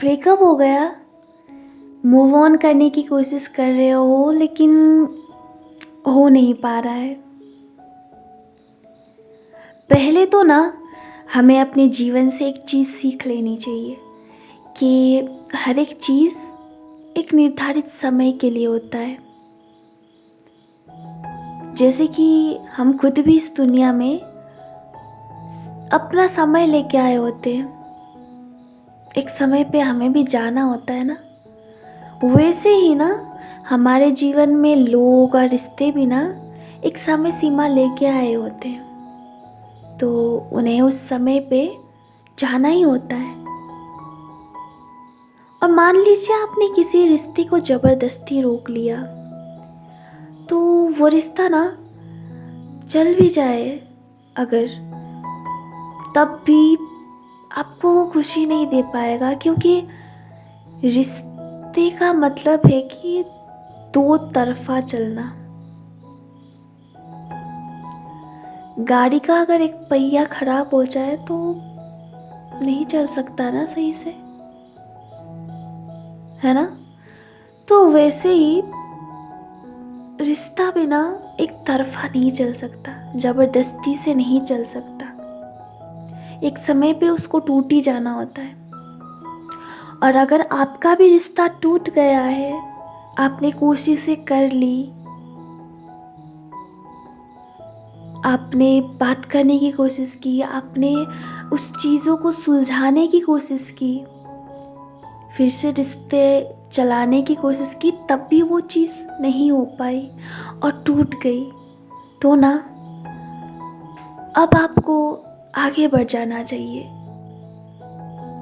Breakup हो गया, move on करने की कोशिश कर रहे हो लेकिन हो नहीं पा रहा है। पहले तो ना हमें अपने जीवन से एक चीज़ सीख लेनी चाहिए कि हर एक चीज़ एक निर्धारित समय के लिए होता है। जैसे कि हम खुद भी इस दुनिया में अपना समय लेके आए होते हैं, एक समय पे हमें भी जाना होता है ना। वैसे ही ना हमारे जीवन में लोग और रिश्ते भी ना एक समय सीमा लेके आए होते हैं, तो उन्हें उस समय पे जाना ही होता है। और मान लीजिए आपने किसी रिश्ते को ज़बरदस्ती रोक लिया, तो वो रिश्ता ना चल भी जाए अगर, तब भी आपको वो खुशी नहीं दे पाएगा, क्योंकि रिश्ते का मतलब है कि दो तरफा चलना। गाड़ी का अगर एक पहिया खराब हो जाए तो नहीं चल सकता ना सही से, है ना। तो वैसे ही रिश्ता भी ना एक तरफा नहीं चल सकता, जबरदस्ती से नहीं चल सकता। एक समय पे उसको टूट ही जाना होता है। और अगर आपका भी रिश्ता टूट गया है, आपने कोशिशें कर ली, आपने बात करने की कोशिश की, आपने उस चीज़ों को सुलझाने की कोशिश की, फिर से रिश्ते चलाने की कोशिश की, तब भी वो चीज़ नहीं हो पाई और टूट गई, तो ना अब आपको आगे बढ़ जाना चाहिए,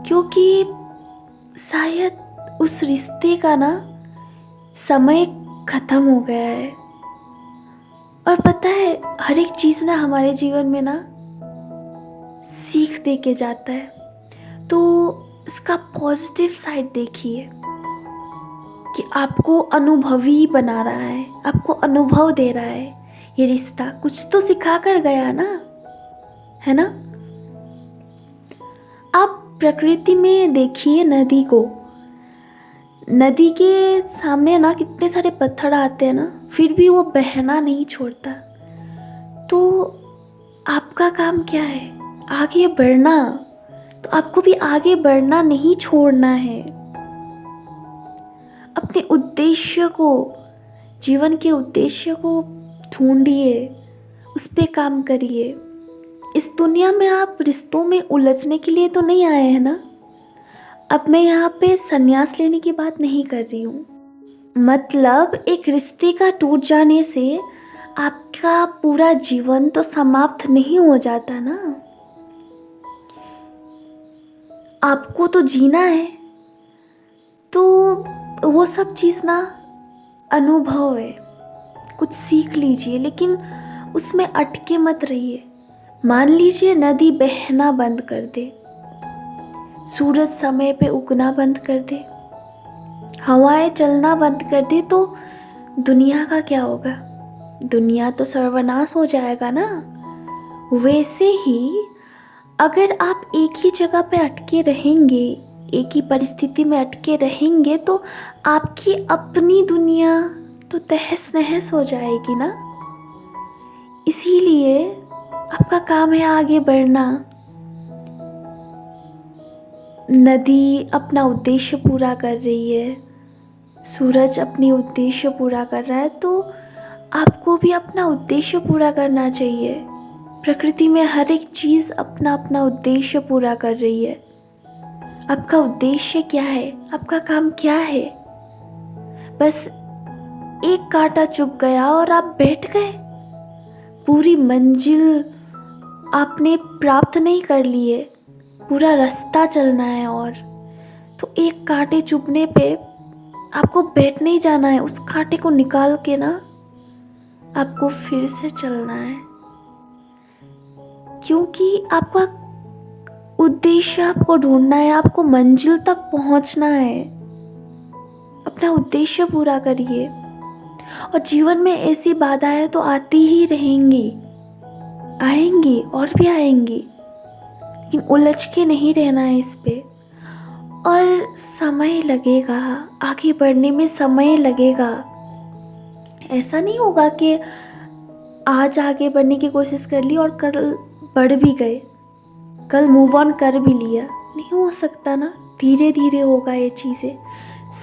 क्योंकि शायद उस रिश्ते का ना समय ख़त्म हो गया है। और पता है, हर एक चीज़ ना हमारे जीवन में ना सीख दे के जाता है। तो इसका पॉजिटिव साइड देखिए कि आपको अनुभवी बना रहा है, आपको अनुभव दे रहा है। ये रिश्ता कुछ तो सिखा कर गया ना, है ना। आप प्रकृति में देखिए नदी को, नदी के सामने ना कितने सारे पत्थर आते हैं ना, फिर भी वो बहना नहीं छोड़ता। तो आपका काम क्या है? आगे बढ़ना। तो आपको भी आगे बढ़ना नहीं छोड़ना है। अपने उद्देश्य को, जीवन के उद्देश्य को ढूंढिए, उस पे काम करिए। इस दुनिया में आप रिश्तों में उलझने के लिए तो नहीं आए हैं ना। अब मैं यहाँ पे संन्यास लेने की बात नहीं कर रही हूँ। मतलब एक रिश्ते का टूट जाने से आपका पूरा जीवन तो समाप्त नहीं हो जाता ना। आपको तो जीना है, तो वो सब चीज़ ना अनुभव है, कुछ सीख लीजिए, लेकिन उसमें अटके मत रहिए। मान लीजिए नदी बहना बंद कर दे, सूरज समय पे उगना बंद कर दे, हवाएं चलना बंद कर दे, तो दुनिया का क्या होगा? दुनिया तो सर्वनाश हो जाएगा ना। वैसे ही अगर आप एक ही जगह पे अटके रहेंगे, एक ही परिस्थिति में अटके रहेंगे, तो आपकी अपनी दुनिया तो तहस नहस हो जाएगी ना। इसीलिए आपका काम है आगे बढ़ना। नदी अपना उद्देश्य पूरा कर रही है, सूरज अपनी उद्देश्य पूरा कर रहा है, तो आपको भी अपना उद्देश्य पूरा करना चाहिए। प्रकृति में हर एक चीज़ अपना अपना उद्देश्य पूरा कर रही है। आपका उद्देश्य क्या है? आपका काम क्या है? बस एक कांटा चुभ गया और आप बैठ गए, पूरी मंजिल आपने प्राप्त नहीं कर ली है, पूरा रास्ता चलना है। और तो एक कांटे चुभने पे आपको बैठ नहीं जाना है, उस कांटे को निकाल के ना आपको फिर से चलना है, क्योंकि आपका उद्देश्य आपको ढूंढना है, आपको मंजिल तक पहुंचना है। अपना उद्देश्य पूरा करिए। और जीवन में ऐसी बाधाएं तो आती ही रहेंगी, आएंगी और भी आएंगी, लेकिन उलझ के नहीं रहना है इस पे। और समय लगेगा, आगे बढ़ने में समय लगेगा। ऐसा नहीं होगा कि आज आगे बढ़ने की कोशिश कर ली और कल बढ़ भी गए, कल मूव ऑन कर भी लिया। नहीं हो सकता ना, धीरे धीरे होगा ये चीज़ें,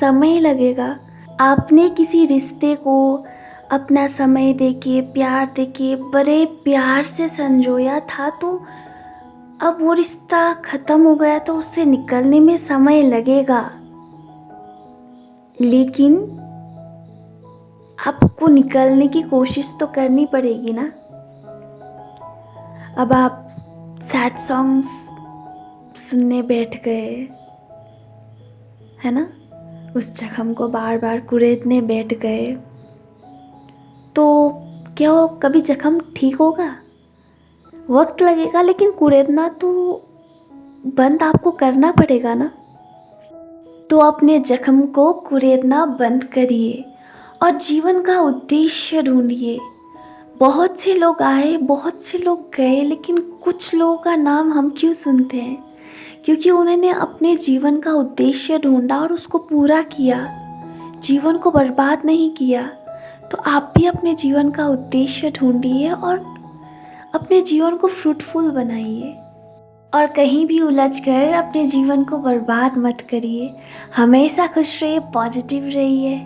समय लगेगा। आपने किसी रिश्ते को अपना समय देके, प्यार देके, बड़े प्यार से संजोया था, तो अब वो रिश्ता ख़त्म हो गया तो उससे निकलने में समय लगेगा। लेकिन आपको निकलने की कोशिश तो करनी पड़ेगी ना। अब आप सैड सॉन्ग्स सुनने बैठ गए, है ना, उस जख्म को बार बार कुरेदने बैठ गए, तो क्या वो कभी जख्म ठीक होगा? वक्त लगेगा, लेकिन कुरेदना तो बंद आपको करना पड़ेगा ना। तो अपने जख्म को कुरेदना बंद करिए और जीवन का उद्देश्य ढूंढिए। बहुत से लोग आए, बहुत से लोग गए, लेकिन कुछ लोगों का नाम हम क्यों सुनते हैं? क्योंकि उन्होंने अपने जीवन का उद्देश्य ढूंढा और उसको पूरा किया, जीवन को बर्बाद नहीं किया। तो आप भी अपने जीवन का उद्देश्य ढूंढिए और अपने जीवन को फ्रूटफुल बनाइए, और कहीं भी उलझकर अपने जीवन को बर्बाद मत करिए। हमेशा खुश रहिए, पॉजिटिव रहिए।